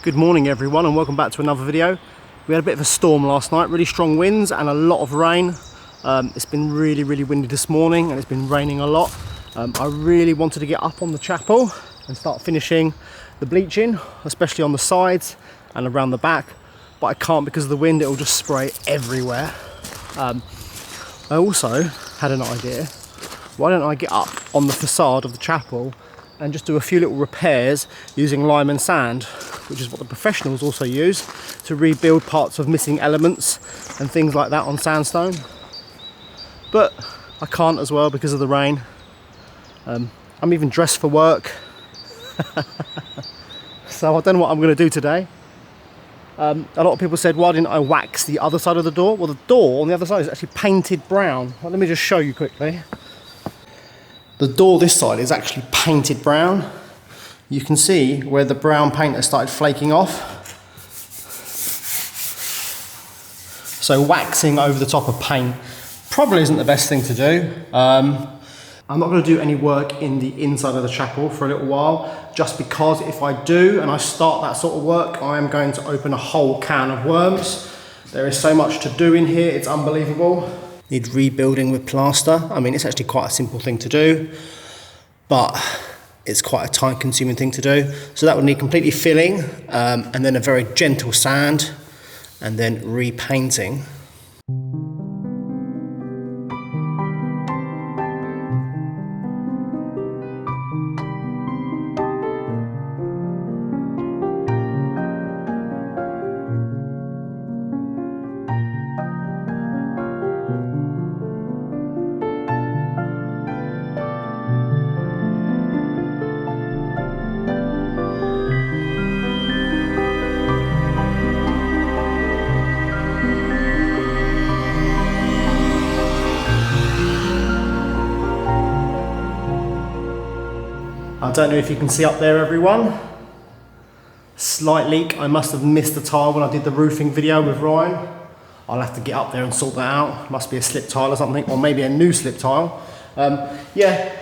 Good morning everyone and welcome back to another video. We had a bit of a storm last night, really strong winds and a lot of rain. It's been really windy this morning and it's been raining a lot. I really wanted to get up on the chapel and start finishing the bleaching, especially on the sides and around the back, but I can't because of the wind. It will just spray everywhere. I also had an idea. Why don't I get up on the facade of the chapel and just do a few little repairs using lime and sand, which is what the professionals also use to rebuild parts of missing elements and things like that on sandstone. But I can't as well because of the rain. I'm even dressed for work. So I don't know what I'm going to do today. A lot of people said, why didn't I wax the other side of the door? Well, the door on the other side is actually painted brown. Well, let me just show you quickly. The door this side is actually painted brown. You can see where the brown paint has started flaking off. So waxing over the top of paint probably isn't the best thing to do. I'm not going to do any work in the inside of the chapel for a little while, just because if I do and I start that sort of work, I am going to open a whole can of worms. There is so much to do in here, it's unbelievable. Need rebuilding with plaster. I mean, it's actually quite a simple thing to do, but it's quite a time consuming thing to do. So that would need completely filling, and then a very gentle sand, and then repainting. I don't know if you can see up there, everyone. Slight leak. I must have missed the tile when I did the roofing video with Ryan. I'll have to get up there and sort that out. Must be a slip tile or something, or maybe a new slip tile. Yeah,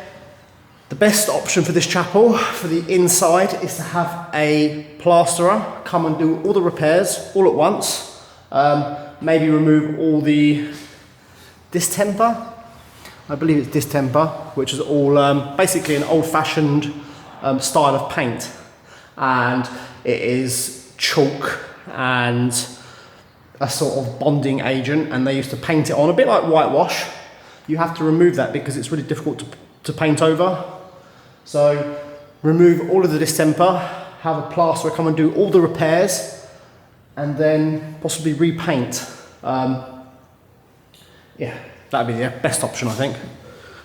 the best option for this chapel, for the inside, is to have a plasterer come and do all the repairs all at once. Maybe remove all the distemper. I believe it's distemper, which is all basically an old-fashioned style of paint, and it is chalk and a sort of bonding agent, and they used to paint it on a bit like whitewash. You have to remove that because it's really difficult to paint over. So remove all of the distemper, have a plasterer come and do all the repairs, and then possibly repaint. Yeah. That'd be the best option, I think,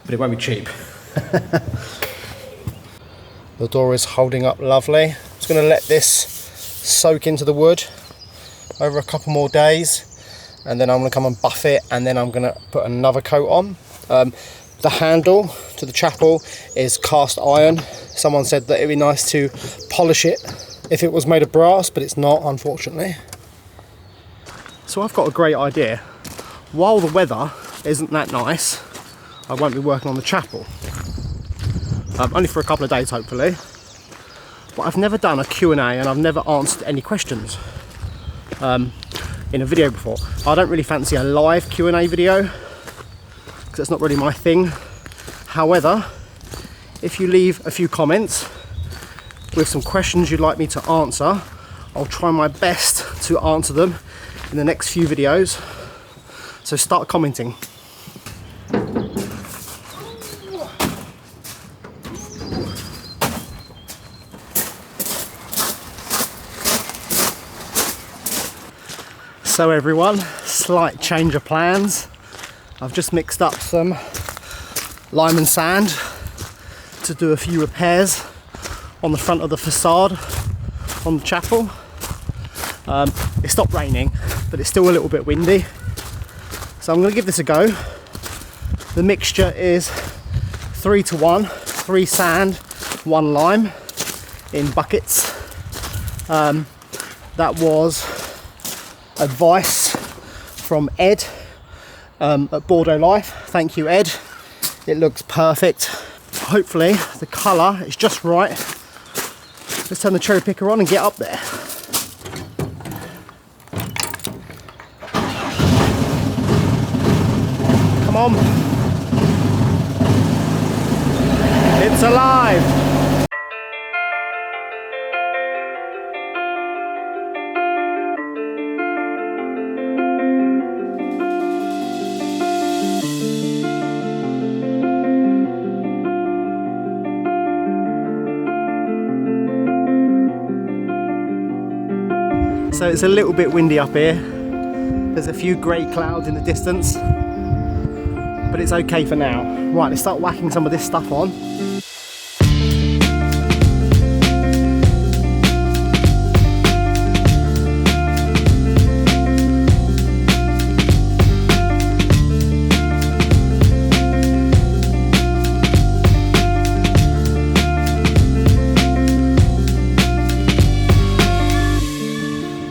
but it won't be cheap. The door is holding up lovely. I'm just going to let this soak into the wood over a couple more days, and then I'm going to come and buff it, and then I'm going to put another coat on. The handle to the chapel is cast iron. Someone said that it'd be nice to polish it if it was made of brass, but it's not, unfortunately. So I've got a great idea. While the weather isn't that nice, I won't be working on the chapel. Only for a couple of days, hopefully. But I've never done a Q&A and I've never answered any questions in a video before. I don't really fancy a live Q&A video because it's not really my thing. However, if you leave a few comments with some questions you'd like me to answer, I'll try my best to answer them in the next few videos. So start commenting. So everyone, slight change of plans. I've just mixed up some lime and sand to do a few repairs on the front of the facade on the chapel. It stopped raining, but it's still a little bit windy. So I'm going to give this a go. The mixture is 3-to-1, 3 sand, 1 lime in buckets. That was advice from Ed at Bordeaux Life. Thank you, Ed. It looks perfect. Hopefully the colour is just right. Let's turn the cherry picker on and get up there. on. It's alive. So it's a little bit windy up here. There's a few grey clouds in the distance, but it's okay for now. Right, let's start whacking some of this stuff on.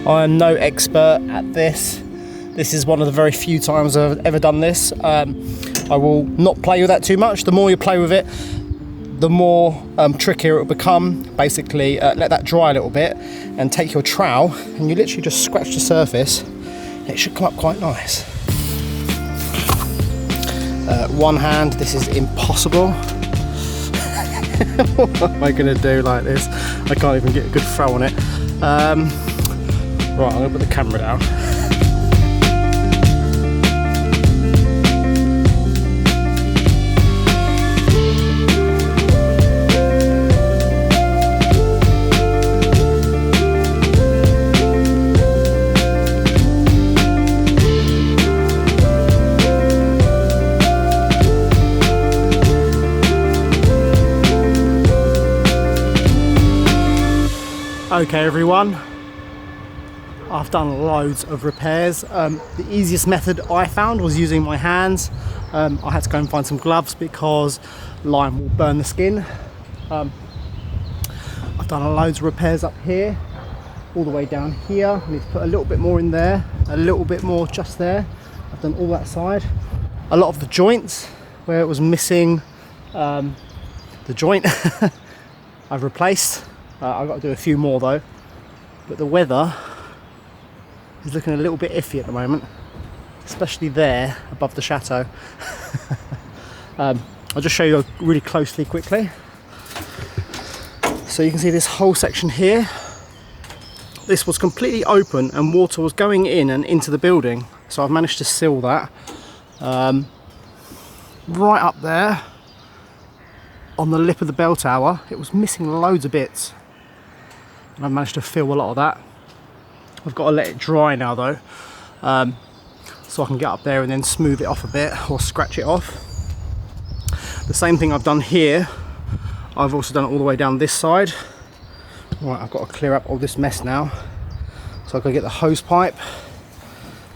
I am no expert at this. This is one of the very few times I've ever done this. I will not play with that too much. The more you play with it, the more trickier it will become. Basically, let that dry a little bit and take your trowel and you literally just scratch the surface. It should come up quite nice. One hand, this is impossible. What am I gonna do like this? I can't even get a good throw on it. Right, I'm going to put the camera down. Okay everyone, I've done loads of repairs. The easiest method I found was using my hands. I had to go and find some gloves because lime will burn the skin. I've done loads of repairs up here, all the way down here. I need to put a little bit more in there, a little bit more just there. I've done all that side. A lot of the joints where it was missing the joint, I've replaced. I've got to do a few more though, but the weather is looking a little bit iffy at the moment, especially there above the chateau. I'll just show you really closely quickly. So you can see this whole section here. This was completely open and water was going in and into the building, so I've managed to seal that. Right up there on the lip of the bell tower, it was missing loads of bits, and I've managed to fill a lot of that. I've got to let it dry now though, so I can get up there and then smooth it off a bit or scratch it off. The same thing I've done here, I've also done it all the way down this side. Right, I've got to clear up all this mess now, so I've got to get the hose pipe.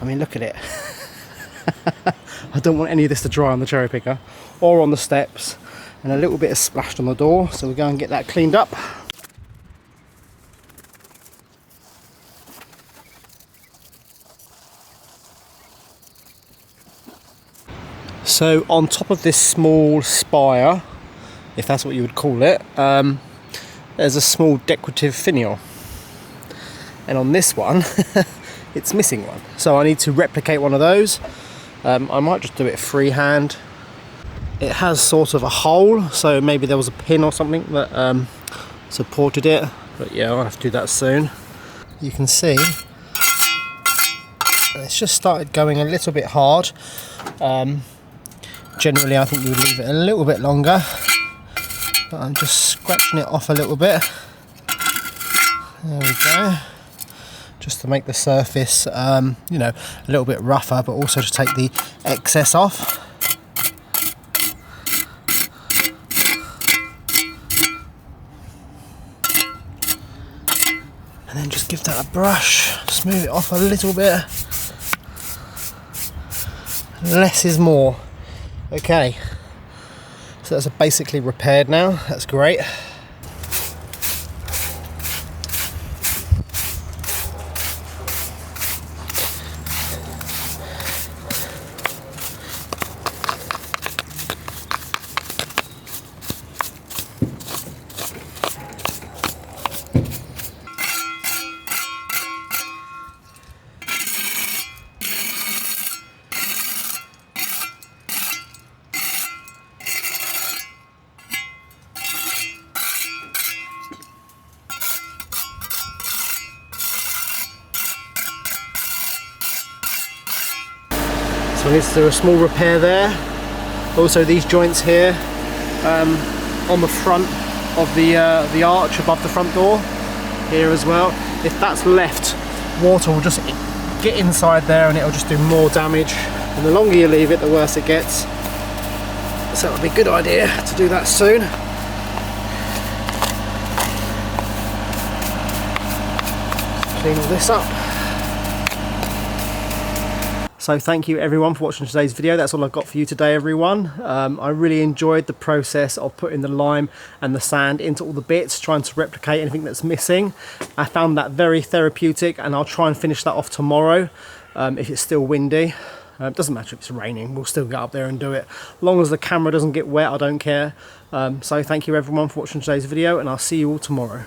I mean, look at it. I don't want any of this to dry on the cherry picker or on the steps, and a little bit is splashed on the door, so we'll go and get that cleaned up. So on top of this small spire, if that's what you would call it, there's a small decorative finial, and on this one it's missing one, so I need to replicate one of those. I might just do it freehand. It has sort of a hole, so maybe there was a pin or something that supported it, but yeah, I'll have to do that soon. You can see it's just started going a little bit hard. Generally I think you would leave it a little bit longer, but I'm just scratching it off a little bit. There we go, just to make the surface you know, a little bit rougher, but also to take the excess off. And then just give that a brush, smooth it off a little bit. Less is more. Okay, so that's basically repaired now, that's great. So I need to do a small repair there. Also these joints here on the front of the arch above the front door here as well. If that's left, water will just get inside there and it'll just do more damage. And the longer you leave it, the worse it gets. So it would be a good idea to do that soon. Clean all this up. So thank you everyone for watching today's video. That's all I've got for you today, everyone. I really enjoyed the process of putting the lime and the sand into all the bits, trying to replicate anything that's missing. I found that very therapeutic, and I'll try and finish that off tomorrow if it's still windy. It doesn't matter if it's raining, we'll still get up there and do it. As long as the camera doesn't get wet, I don't care. So thank you everyone for watching today's video, and I'll see you all tomorrow.